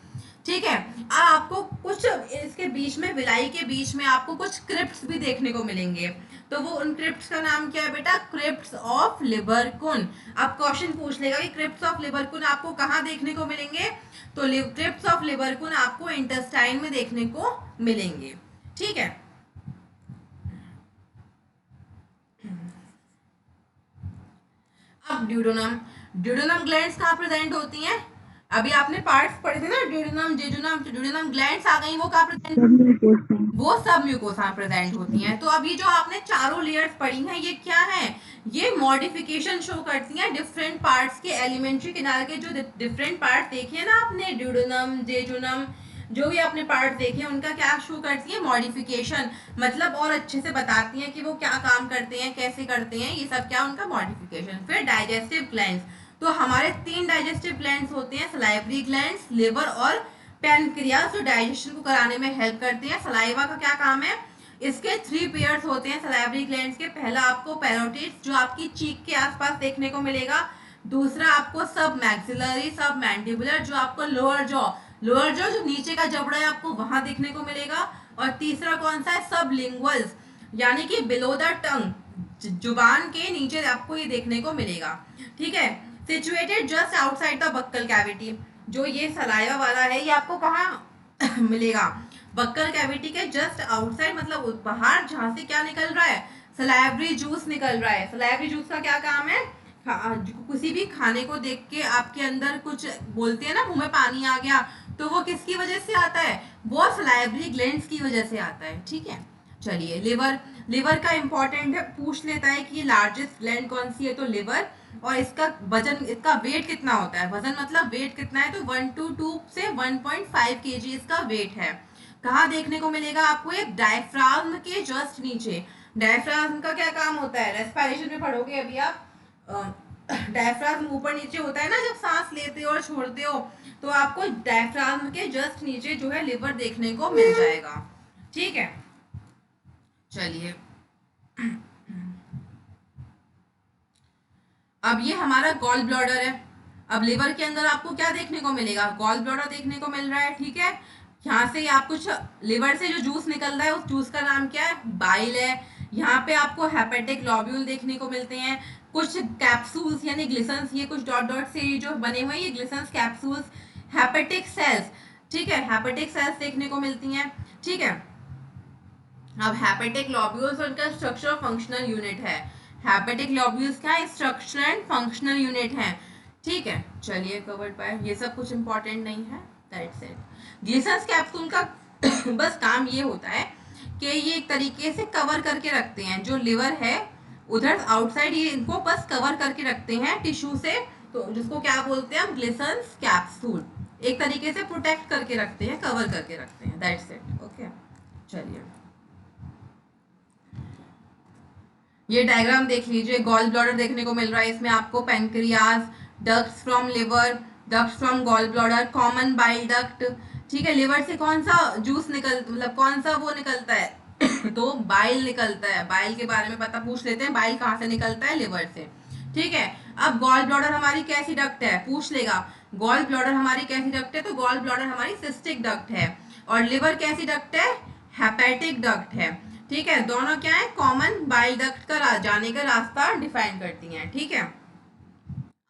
ठीक है, आपको कुछ इसके बीच में, विलाई के बीच में आपको कुछ क्रिप्ट्स भी देखने को मिलेंगे, तो वो उन क्रिप्ट्स का नाम क्या है बेटा, क्रिप्ट्स ऑफ लिबरकुन। अब क्वेश्चन पूछ लेगा कि क्रिप्ट्स ऑफ लिबरकुन आपको कहाँ देखने को मिलेंगे, तो क्रिप्ट्स ऑफ लिबरकुन आपको इंटेस्टाइन में देखने को मिलेंगे। ठीक है, अब ड्यूडेनम, ड्यूडेनम ग्लैंड्स कहाँ प्रेजेंट होती हैं, अभी आपने पार्ट्स पढ़े थे ना, ड्यूडेनम, जेजुनम, ड्यूडेनम ग्लैंड्स आ गई, वो कहाँ प्रेजेंट, वो सब म्यूकोसा प्रेजेंट होती हैं। तो अभी जो आपने चारों लेयर्स पढ़ी हैं ये क्या है, ये मॉडिफिकेशन शो करती हैं डिफरेंट पार्ट्स के, एलिमेंट्री किनारे के जो डिफरेंट पार्ट्स देखे ना आपने, ड्यूडेनम, जेजुनम, जो भी आपने पार्ट देखे हैं उनका क्या शो करती है, मॉडिफिकेशन, मतलब और अच्छे से बताती हैं कि वो क्या काम करते हैं, कैसे करते हैं, ये सब क्या उनका मॉडिफिकेशन। फिर डाइजेस्टिव ग्लैंड्स, तो हमारे 3 डाइजेस्टिव ग्लैंड्स होते हैं, सलाइवरी ग्लैंड्स, लिवर और पैनक्रियास, जो डाइजेशन को कराने में हेल्प करते हैं। सलाइवा का क्या काम है, इसके 3 पेयर्स होते हैं सलाइवरी ग्लैंड्स के। पहला आपको पैरोटिड्स, जो आपकी चीक के आसपास देखने को मिलेगा। दूसरा आपको सब मैक्सिलरी, सब मैंडिबुलर, जो आपको लोअर जॉ जो नीचे का जबड़ा है आपको वहां देखने को मिलेगा। और तीसरा कौन सा है, सब लिंगुअल्स, यानी कि बिलो द टंग, जुबान के नीचे आपको ये देखने को मिलेगा। ठीक है, situated just outside the buccal cavity, जो ये सलाइवा वाला है ये आपको कहाँ मिलेगा, बक्कल कैविटी के जस्ट आउटसाइड, मतलब बाहर, जहां से क्या निकल रहा है, सलाइवरी जूस निकल रहा है। सलाइवरी जूस का क्या काम है, किसी भी खाने को देख के आपके अंदर कुछ बोलते हैं ना, मुंह में पानी आ गया, तो वो किसकी वजह से आता है, वो सलाइवरी ग्लैंड्स की वजह से आता है। ठीक है, चलिए लिवर, लिवर का इंपॉर्टेंट है, पूछ लेता है कि ये लार्जेस्ट ग्लैंड कौन सी है, तो लिवर। और इसका वजन, इसका वेट कितना होता है, वजन मतलब वेट कितना है, तो 1 to 2 से 1.5 kg इसका वेट है। कहाँ देखने को मिलेगा आपको, एक डायफ्राम के जस्ट नीचे। डायफ्राम का क्या काम होता है, रेस्पिरेशन में पढ़ोगे अभी आप, डायफ्राम ऊपर नीचे होता है ना जब सांस लेते हो और छोड़ते हो, तो आपको डायफ्राम के जस्ट नीचे जो है लिवर देखने को मिल जाएगा। ठीक है, चलिए अब ये हमारा गॉल ब्लॉडर है। अब लिवर के अंदर आपको क्या देखने को मिलेगा, गॉल ब्लॉडर देखने को मिल रहा है। ठीक है, यहाँ से आप कुछ लिवर से जो जूस निकल रहा है उस जूस का नाम क्या है, बाइल है। यहाँ पे आपको हेपेटिक ग्लोब्यूल देखने को मिलते हैं, कुछ कैप्सूल्स यानी ग्लिसन्स, ये कुछ डॉट डॉट से जो बने हुए हैं ये ग्लिसन्स कैप्सूल्स, हेपेटिक सेल्स। ठीक है, हेपेटिक सेल्स देखने को मिलती हैं। ठीक है, अब हेपेटिक ग्लोब्यूल्स और उनका स्ट्रक्चर और फंक्शनल यूनिट है। हेपेटिक ग्लोब्यूल्स क्या है, स्ट्रक्चर एंड फंक्शनल यूनिट है। ठीक है, चलिए कवर्ड बाय, ये सब कुछ इंपॉर्टेंट नहीं है, दैट्स इट। ग्लिसन्स कैप्सूल का बस काम ये होता है कि ये एक तरीके से कवर करके रखते हैं जो लिवर है उधर आउटसाइड, ये इनको बस कवर करके रखते हैं टिश्यू से, तो जिसको क्या बोलते हैं हम, ग्लिसन्स कैप्सूल। एक तरीके से प्रोटेक्ट करके रखते हैं, कवर करके रखते हैं, दैट्स इट। ओके, चलिए ये डायग्राम देख लीजिए, गॉल ब्लॉडर देखने को मिल रहा है, इसमें आपको pancreas, ducts from liver, ducts from gall bladder, common bile duct. ठीक है, लिवर से कौन सा जूस निकल, मतलब कौन सा वो निकलता है तो बाइल निकलता है। बाइल के बारे में पता पूछ लेते हैं, बाइल कहाँ से निकलता है, लिवर से। ठीक है, अब गॉल ब्लॉडर हमारी कैसी डक्ट है, पूछ लेगा, गॉल ब्लॉडर हमारी कैसी डक्ट है, तो गॉल ब्लॉडर हमारी सिस्टिक डक्ट है। और लिवर कैसी डक्ट है, हेपेटिक डक्ट है। ठीक है, दोनों क्या है, कॉमन बाइल डक्ट का जाने का रास्ता डिफाइन करती हैं। ठीक है,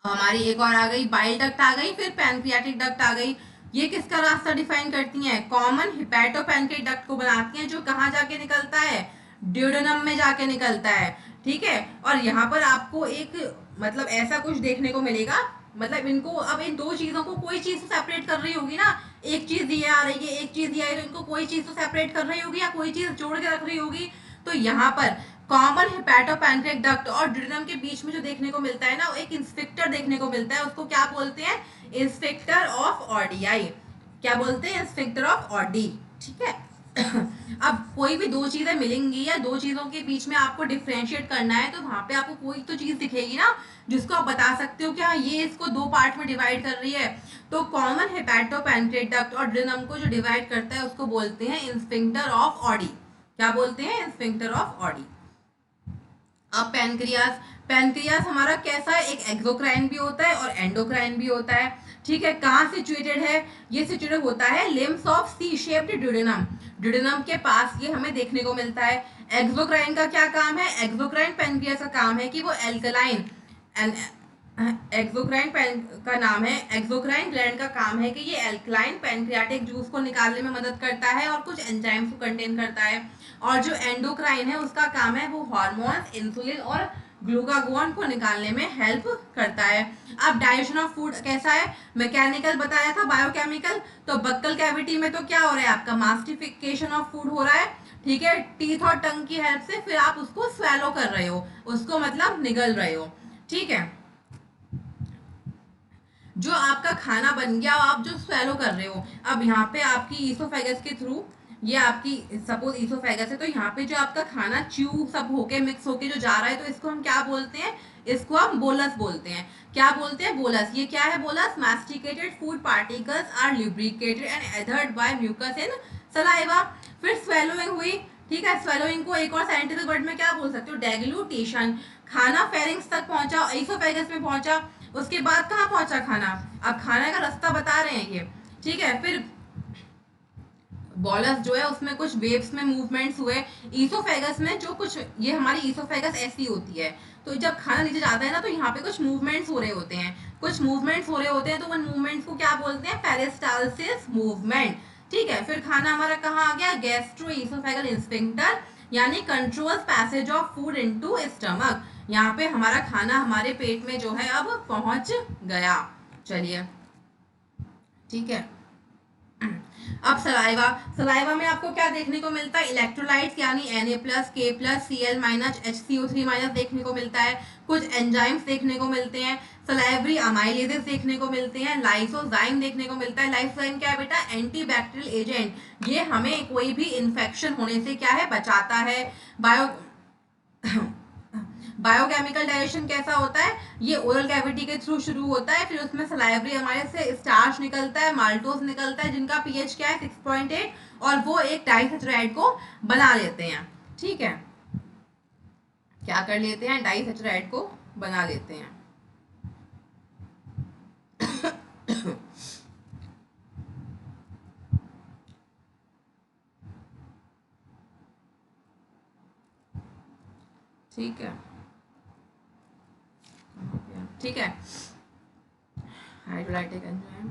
हमारी एक और आ गई, बाइल डक्ट आ गई, फिर पैनक्रियाटिक डक्ट आ गई। ये किसका रास्ता डिफाइन करती हैं, कॉमन हिपैटोपैनक्रियाटिक डक्ट को बनाती हैं, जो कहाँ जाके निकलता है, ड्यूडेनम में जाके निकलता है। ठीक है, और यहाँ पर आपको एक मतलब ऐसा कुछ देखने को मिलेगा, मतलब इनको अब इन दो चीजों को कोई चीज तो सेपरेट कर रही होगी ना, एक चीज ये आ रही है, एक चीज ये आ रही है, तो इनको कोई चीज तो सेपरेट कर रही होगी या कोई चीज जोड़ के रख रही होगी। तो यहाँ पर कॉमन हिपैटोपैनक्रियाटिक डक्ट और ड्यूडेनम के बीच में जो देखने को मिलता है ना, एक इंस्पेक्टर देखने को मिलता है, उसको क्या बोलते हैं, इंस्पेक्टर ऑफ ऑडियाई। क्या बोलते हैं, इंस्पेक्टर ऑफ ऑडी। ठीक है अब कोई भी दो चीजें मिलेंगी या दो चीजों के बीच में आपको डिफरेंशिएट करना है, तो वहां पे आपको कोई तो चीज दिखेगी ना जिसको आप बता सकते हो क्या ये इसको दो पार्ट में डिवाइड कर रही है। तो कॉमन हिपैटोपैनक्रियाटिक डक्ट और ड्यूडेनम को जो डिवाइड करता है उसको बोलते हैं इंस्फिंक्टर ऑफ ऑडी। क्या बोलते हैं, इंस्फिंक्टर ऑफ ऑडी। अब पैनक्रियास, पैनक्रियास हमारा कैसा है, एक एक्सोक्राइन भी होता है और एंडोक्राइन भी होता है। ठीक है, कहाँ सिचुएटेड है, ये सिचुएटेड होता है limbs of C shaped duodenum, duodenum के पास ये हमें देखने को मिलता है। एक्सोक्राइन का क्या काम है, एक्सोक्राइन पैनक्रियास का काम है कि वो एल्कलाइन, एक्सोक्राइन का नाम है, एक्सोक्राइन ग्लैंड का काम है कि ये एल्कलाइन पैनक्रियाटिक जूस को निकालने में मदद करता है और कुछ एंजाइम्स को कंटेन करता है। और जो एंडोक्राइन है उसका काम है वो हार्मोन्स, इंसुलिन और ग्लूकागोन को निकालने में हेल्प करता है। अब डाइजेशन ऑफ फूड कैसा है, मैकेनिकल बताया था, बायोकेमिकल। तो बक्कल कैविटी में तो क्या हो रहा है, आपका मास्टिफिकेशन ऑफ फूड हो रहा है। ठीक है, टीथ और टंग की हेल्प से फिर आप उसको स्वेलो कर रहे हो, उसको मतलब निगल रहे हो। ठीक है, जो आपका खाना बन गया आप जो स्वेलो कर रहे हो, अब यहाँ पे आपकी ईसोफेगस के थ्रू, ये आपकी सपोज ईसोफेगस है, तो यहाँ पे जो आपका खाना च्यू सब होके मिक्स होके जो जा रहा है, तो इसको हम क्या बोलते हैं, इसको हम बोलस बोलते हैं। क्या बोलते हैं, बोलस। ये क्या है bolus, masticated food particles are lubricated and adhered by mucus in saliva. फिर स्वेलोइंग हुई। ठीक है, स्वेलोइंग को एक और साइंटिफिक वर्ड में क्या बोल सकते हो, डेग्लूटेशन। खाना फेरिंग्स तक पहुंचा, ईसोफेगस में पहुंचा, उसके बाद कहाँ पहुंचा खाना, अब खाने का रास्ता बता रहे हैं ये। ठीक है, फिर बॉलस जो है उसमें कुछ वेव्स में मूवमेंट्स हुए, ईसोफेगस में जो कुछ, ये हमारी ईसोफेगस ऐसी होती है, तो जब खाना नीचे जाता है ना तो यहाँ पे कुछ मूवमेंट्स हो रहे होते हैं, कुछ मूवमेंट्स हो रहे होते हैं, तो उन मूवमेंट्स को क्या बोलते हैं, पेरिस्टालसिस मूवमेंट। ठीक है, फिर खाना हमारा कहाँ आ गया, गैस्ट्रो ईसोफेगल इंस्फिंक्टर, यानी controls passage of food into stomach. यहाँ पे हमारा खाना हमारे पेट में जो है अब पहुंच गया। चलिए, ठीक है, अब सलाइवा, सलाइवा में आपको क्या देखने को मिलता है, इलेक्ट्रोलाइट्स यानी Na+, K+, Cl-, HCO3- देखने को मिलता है, कुछ एंजाइम्स देखने को मिलते हैं, सलाइवरी अमाइलेजेस देखने को मिलते हैं, लाइसोजाइम देखने को मिलता है। लाइसोजाइम क्या है बेटा, एंटीबैक्टीरियल एजेंट, ये हमें कोई भी इन्फेक्शन होने से क्या है, बचाता है। बायोकेमिकल डाइजेशन कैसा होता है, ये ओरल कैविटी के थ्रू शुरू होता है, फिर उसमें सलाइवरी हमारे से स्टार्च निकलता है, माल्टोज निकलता है, जिनका पीएच क्या है 6.8, और वो एक डाइसेचराइड को बना लेते हैं। ठीक है, क्या कर लेते हैं, डाइसेचराइड को बना लेते हैं। ठीक है, ठीक है, हाइड्रोलाइटिक एंजाइम।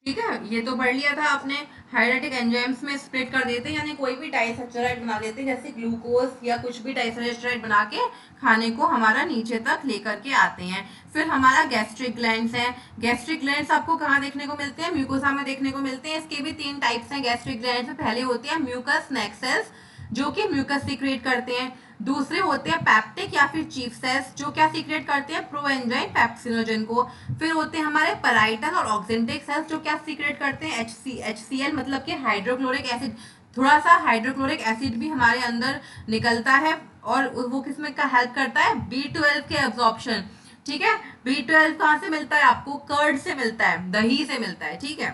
ठीक है, ये तो पढ़ लिया था आपने। हाइड्रोलाइटिक एंजाइम्स में स्प्लिट कर देते हैं, यानी कोई भी डाइसैचराइड बना देते हैं, जैसे ग्लूकोज या कुछ भी डाइसैचराइड बना के खाने को हमारा नीचे तक लेकर के आते हैं। फिर हमारा गैस्ट्रिक ग्लैंड्स हैं। गैस्ट्रिक ग्लैंड्स आपको कहाँ देखने को मिलते हैं, म्यूकोसा में देखने को मिलते हैं। इसके भी 3 टाइप्स हैं गैस्ट्रिक ग्लैंड्स में। पहले होते हैं म्यूकस नेक सेल्स, जो कि म्यूकस सीक्रेट करते हैं। दूसरे होते हैं पैप्टिक या फिर चीफ सेल्स, जो क्या सीक्रेट करते हैं, प्रोएंजाइम पैप्सिनोजन को। फिर होते हैं हमारे पैराइटल और ऑक्जेंटिक सेल्स, जो क्या सीक्रेट करते हैं, HCl मतलब कि हाइड्रोक्लोरिक एसिड। थोड़ा सा हाइड्रोक्लोरिक एसिड भी हमारे अंदर निकलता है, और वो किसमें का हेल्प करता है, B12 के एब्जॉर्प्शन। ठीक है, B12 कहाँ से मिलता है आपको, कर्ड से मिलता है, दही से मिलता है। ठीक है,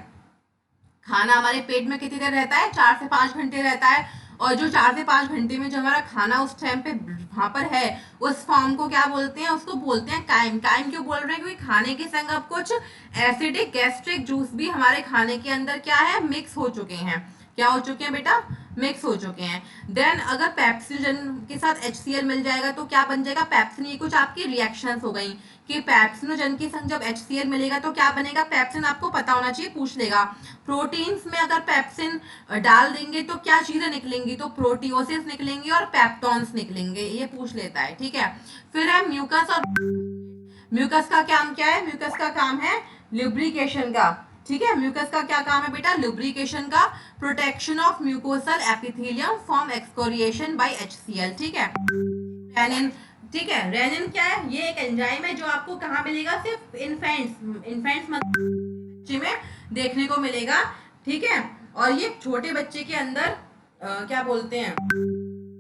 खाना हमारे पेट में कितनी देर रहता है, 4 से 5 घंटे रहता है, और जो 4 से 5 घंटे में जो हमारा खाना उस टाइम पे वहां पर है, उस फॉर्म को क्या बोलते हैं, उसको बोलते हैं काइम। काइम क्यों बोल रहे हैं, क्योंकि खाने के संग अब कुछ एसिडिक गैस्ट्रिक जूस भी हमारे खाने के अंदर क्या है, मिक्स हो चुके हैं। क्या हो चुके हैं बेटा, मिक्स हो चुके हैं। देन अगर पेप्सिजन के साथ HCl मिल जाएगा तो क्या बन जाएगा, पेप्सिन। ये कुछ आपकी रिएक्शंस हो गई कि पेप्सिनोजन के संग जब HCl मिलेगा तो क्या बनेगा, पेप्सिन। आपको पता होना चाहिए, पूछ लेगा। प्रोटीन्स में अगर पेप्सिन डाल देंगे तो क्या चीजें निकलेंगी, तो प्रोटियोसिस निकलेंगी और पेप्टॉन्स निकलेंगे, ये पूछ लेता है। ठीक है, फिर है म्यूकस। और म्यूकस का काम क्या है, म्यूकस का काम है लुब्रिकेशन का। ठीक है, म्यूकस का क्या काम है बेटा, लुब्रिकेशन का, protection of mucosal epithelium from excoriation by HCl। ठीक है, रेनिन। ठीक है, रेनिन क्या है, ये एक एंजाइम है जो आपको कहाँ मिलेगा, सिर्फ इन्फेंट्स बच्चे में देखने को मिलेगा। ठीक है, और ये छोटे बच्चे के अंदर क्या बोलते हैं,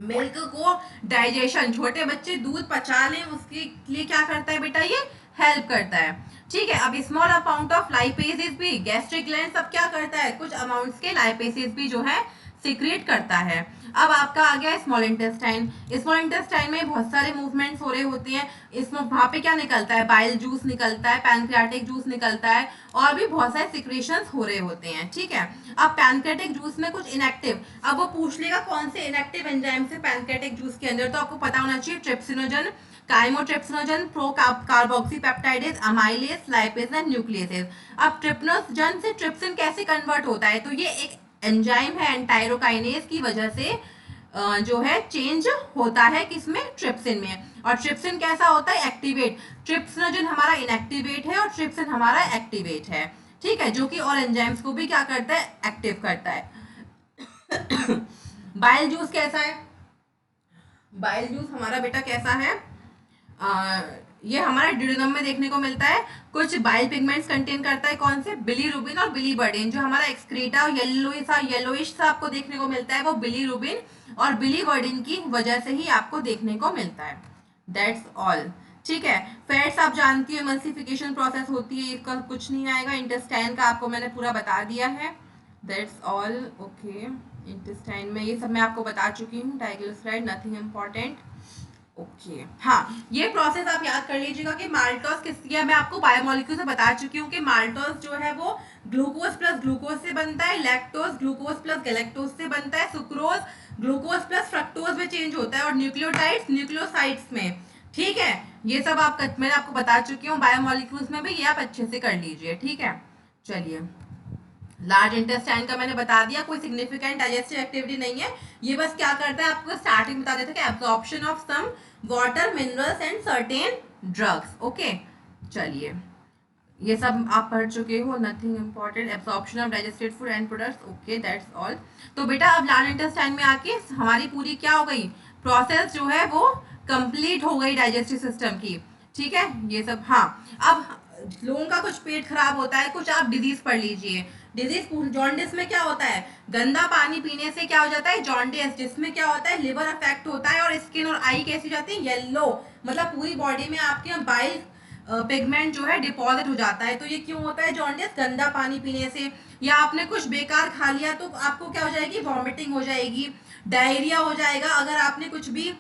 मिल्क को डाइजेशन, छोटे बच्चे दूध पचा लें उसके लिए क्या करता है बेटा, ये हेल्प करता है। ठीक है, अब स्मॉल अमाउंट ऑफ लाइपेसेस भी गैस्ट्रिक ग्लैंड सब क्या करता है, कुछ अमाउंट्स के लाइपेसेस भी जो है सीक्रेट करता है। अब आपका आ गया स्मॉल इंटेस्टाइन। स्मॉल इंटेस्टाइन में बहुत सारे मूवमेंट्स हो रहे होते हैं। इसमें वहां पे क्या निकलता है, बाइल जूस निकलता है, पैनक्रियाटिक जूस निकलता है, और भी बहुत सारे सिक्रेशंस हो रहे होते हैं। ठीक है, अब पैनक्रियाटिक जूस में कुछ इनएक्टिव, अब वो पूछ लेगा कौन से इनएक्टिव एंजाइम से पैनक्रियाटिक जूस के अंदर, तो आपको पता होना चाहिए, trypsinogen, chymotrypsinogen, pro carboxypeptidase, amylase, lipase and nucleases. अब ट्रिप्सिनोजन से ट्रिप्सिन कैसे कन्वर्ट होता है, तो ये एक एंजाइम है एंटायरोकाइनेज की वजह से जो है चेंज होता है किसमें, ट्रिप्सिन में। और ट्रिप्सिन कैसा होता है, एक्टिवेट। ट्रिप्सिनोजन हमारा इनएक्टिवेट है और ट्रिप्सिन हमारा एक्टिवेट है। ठीक है, जो कि और एंजाइम्स को भी क्या करता है, एक्टिव करता है। बाइल जूस कैसा है, बाइल जूस हमारा बेटा कैसा है, ये हमारा ड्यूडेनम में देखने को मिलता है। कुछ बाइल पिगमेंट्स कंटेन करता है, कौन से, बिलीरुबिन और बिलीवर्डिन। जो हमारा एक्सक्रीटा येलोइश सा आपको देखने को मिलता है, वो बिलीरुबिन और बिलीवर्डिन की वजह से ही आपको देखने को मिलता है। That's all. ठीक है, फैट्स आप जानती हो एमल्सिफिकेशन प्रोसेस होती है, इसका कुछ नहीं आएगा। इंटेस्टाइन का आपको मैंने पूरा बता दिया है। That's all. ओके, इंटेस्टाइन में ये सब मैं आपको बता चुकी हूँ, ट्राइग्लिसराइड नथिंग इम्पॉर्टेंट। ओके हाँ, ये प्रोसेस आप याद कर लीजिएगा कि माल्टोस किसकी है। मैं आपको बायोमोलिक्यूल से बता चुकी हूँ कि माल्टोस जो है वो ग्लूकोज प्लस ग्लूकोज से बनता है, लैक्टोज ग्लूकोज प्लस गैलेक्टोज से बनता है, सुक्रोज ग्लूकोज प्लस फ्रक्टोज में चेंज होता है, और न्यूक्लियोटाइड्स न्यूक्लियोसाइड्स में। ठीक है, ये सब मैंने आपको बता चुकी हूँ। बायोमोलिक्यूल्स में भी ये आप अच्छे से कर लीजिए। ठीक है, चलिए, लार्ज इंटेस्टाइन का मैंने बता दिया, कोई सिग्निफिकेंट डाइजेस्टिव एक्टिविटी नहीं है। ये बस क्या करता है, आपको स्टार्टिंग बता देता है कि absorption of some water, minerals and certain drugs. Okay, चलिए, ये सब आप पढ़ चुके हो, nothing important. Absorption of digested food and products. Okay, that's all. तो बेटा अब लार्ज इंटेस्टाइन में आके हमारी पूरी क्या हो गई, प्रोसेस जो है वो कंप्लीट हो गई डाइजेस्टिव सिस्टम की। ठीक है, ये सब। हाँ, अब लोगों का कुछ पेट खराब होता है, कुछ आप डिजीज पढ़ लीजिए। डिजीज जॉन्डिस में क्या होता है, गंदा पानी पीने से क्या हो जाता है, जॉन्डिस, जिसमें क्या होता है, लिवर अफेक्ट होता है और स्किन और आई कैसी हो जाती है, येलो, मतलब पूरी बॉडी में आपके बाइल पिगमेंट जो है डिपॉजिट हो जाता है। तो ये क्यों होता है जॉन्डिस, गंदा पानी पीने से, या आपने कुछ बेकार खा लिया तो आपको क्या हो जाएगी, वॉमिटिंग हो जाएगी, डायरिया हो जाएगा। अगर आपने कुछ भी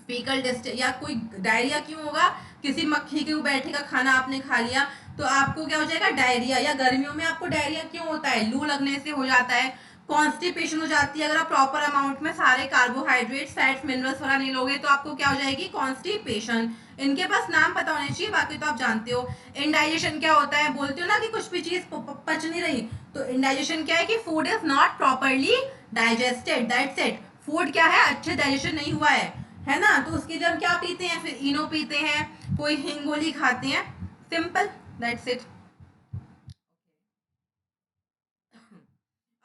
फीकल डिस्ट या कोई डायरिया क्यों होगा, किसी मक्खी के बैठे का खाना आपने खा लिया तो आपको क्या हो जाएगा, डायरिया। या गर्मियों में आपको डायरिया क्यों होता है, लू लगने से हो जाता है। कॉन्स्टिपेशन हो जाती है, अगर आप प्रॉपर अमाउंट में सारे कार्बोहाइड्रेट फैट्स मिनरल्स वगैरह नहीं लोगे तो आपको क्या हो जाएगी, कॉन्स्टिपेशन। इनके पास नाम पता होने चाहिए, बाकी तो आप जानते हो। इंडाइजेशन क्या होता है, बोलते हो ना कि कुछ भी चीज पच नहीं रही, तो इंडाइजेशन क्या है कि food is not properly digested, that's it. Food क्या है, अच्छे डाइजेशन नहीं हुआ है ना। तो उसके लिए हम क्या पीते हैं, फिर इनो पीते हैं, कोई हिंगोली खाते हैं, सिंपल, दैट्स इट।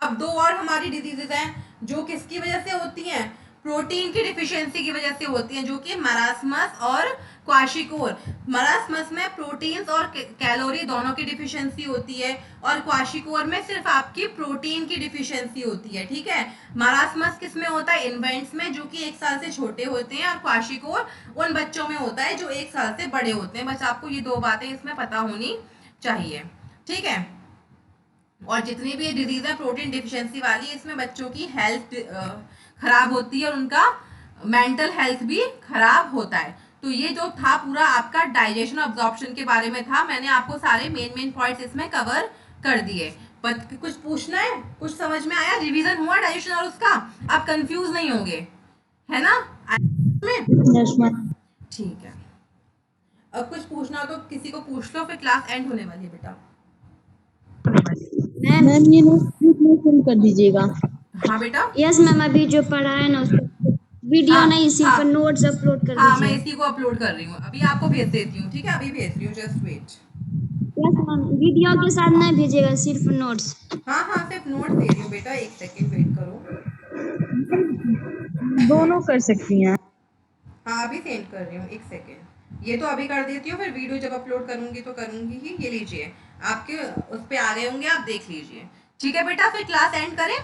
अब दो और हमारी डिजीजेज हैं जो किसकी वजह से होती हैं, प्रोटीन की डिफिशियंसी की वजह से होती हैं, जो कि मरासमस और क्वाशिकोर। मरासमस में प्रोटीन्स और कैलोरी दोनों की डिफिशियंसी होती है, और क्वाशिकोर में सिर्फ आपकी प्रोटीन की डिफिशियंसी होती है, ठीक है। मरासमस किस में होता है, इन्फेंट्स में जो कि 1 साल से छोटे होते हैं, और क्वाशिकोर उन बच्चों में होता है जो 1 साल से बड़े होते हैं। बस आपको ये दो बातें इसमें पता होनी चाहिए, ठीक है। और जितनी भी डिजीज है प्रोटीन डिफिशियंसी वाली, इसमें बच्चों की हेल्थ खराब होती है और उनका मेंटल हेल्थ भी खराब होता है। तो ये जो था पूरा आपका डाइजेशन अब्जॉर्प्शन के बारे में था, मैंने आपको सारे मेन पॉइंट्स इसमें कवर कर दिए। कुछ पूछना है, कुछ समझ में आया, रिवीजन हुआ डाइजेशन और उसका, आप कंफ्यूज नहीं होंगे, है ना यस मैम। ठीक है। अब कुछ पूछना हो तो किसी को पूछ लो, फिर क्लास एंड होने वाली है बेटा। मैम ये नोट सेंड कर दीजिएगा। हाँ बेटा, यस मैम, अभी जो पढ़ा है ना उसको वीडियो हाँ नहीं, सिर्फ हाँ नोट्स अपलोड कर हाँ, मैं दीजिए। इसी को अपलोड कर रही हूँ, अभी आपको भेज देती हूँ, ठीक है, अभी भेज रही हूँ, just wait. Yes ma'am, video के साथ नहीं भेजिएगा, सिर्फ नोट्स। हाँ हाँ, सिर्फ नोट दे रही हूँ बेटा, 1 सेकेंड वेट करो। दोनों कर सकती हैं। हाँ अभी सेंड कर रही हूँ, 1 सेकेंड, ये तो अभी कर देती हूँ, फिर वीडियो जब अपलोड करूंगी तो करूंगी ही। ये लीजिए, आपके उस पे आ गए होंगे, आप देख लीजिए, ठीक है बेटा। फिर क्लास एंड करें।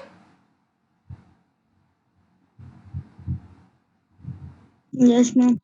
Yes ma'am.